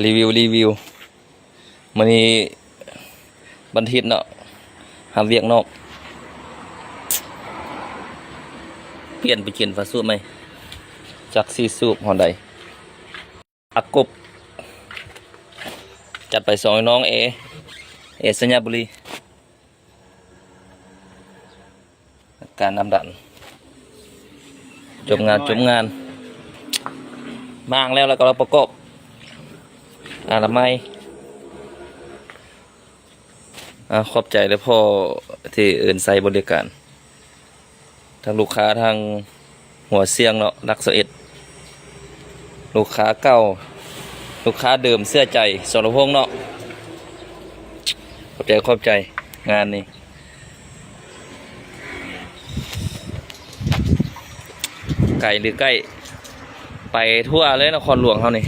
รีวิวมื้อนี้วันอาทิตย์เนาะหาเวียกนอกเปลี่ยนไปกินฟาสต์ฟู้ดไหมจากซีซูปหอนใดอักกบจัดไปสองน้องเอสัญญาบุรีการนำดันจบงานมางแล้วก็เราประกอบทำไมขอบใจเลยพ่อที่เอินใส่บริการทั้งลูกค้าทางหัวเสียงเนาะรักษาเอ็ดลูกค้าเก่าลูกค้าเดิมเสื้อใจสรพงษ์เนาะขอบใจงานนี้ไก่หรือใกล้ไปทั่วเลยนครหลวงเขานี่